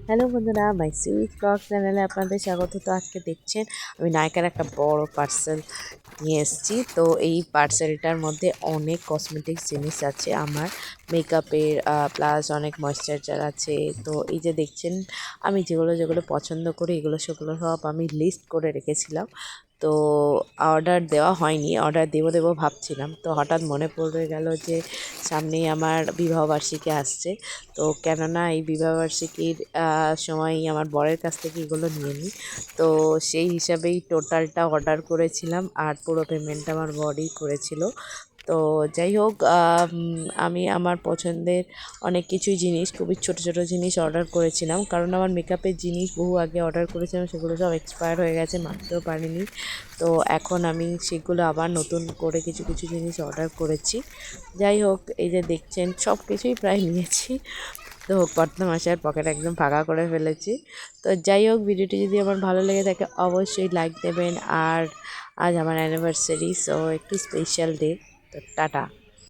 Hello বন্ধুরা, my sweet blog চ্যানেলে আপনাদের স্বাগত। তো আজকে দেখছেন আমি নায়িকার একটা বড় পার্সেল নিয়ে এসেছি। তো এই পার্সেলটার মধ্যে অনেক কসমেটিক্স জিনিস আছে, আমার মেকআপের প্লাস অনেক ময়েশ্চারাইজার আছে। তো এই যে দেখছেন আমি যেগুলো যেগুলো পছন্দ করি এগুলো সেগুলো সব আমি লিস্ট করে রেখেছিলাম। তো অর্ডার দেওয়া হয়নি, অর্ডার দেবো দেবো ভাবছিলাম। তো হঠাৎ মনে পড়ে গেল যে সামনেই আমার বিবাহবার্ষিকী আসছে। তো কেননা এই বিবাহবার্ষিকীর সময়ই আমার বরের কাছ থেকে এগুলো নিয়ে নিই। তো সেই হিসাবেই টোটালটা অর্ডার করেছিলাম, আর পুরো পেমেন্টটা আমার বরই করেছিল। তো যাই হোক, আমি আমার পছন্দের অনেক কিছুই জিনিস, খুবই ছোট ছোট জিনিস অর্ডার করেছিলাম, কারণ আমার মেকআপের জিনিস বহু আগে অর্ডার করেছিলাম, সেগুলো সব এক্সপায়ার হয়ে গেছে, মানতেও পারিনি। তো এখন আমি সেগুলো আবার নতুন করে কিছু কিছু জিনিস অর্ডার করেছি। যাই হোক, এই যে দেখছেন সব কিছুই প্রায় নিয়েছি। তো কর্তামশাইয়ের পকেট একদম ফাঁকা করে ফেলেছি। তো যাই হোক, ভিডিওটি যদি আমার ভালো লেগে থাকে অবশ্যই লাইক দেবেন। আর আজ আমার অ্যানিভার্সারি, সো একটু স্পেশাল ডে। তো টাটা।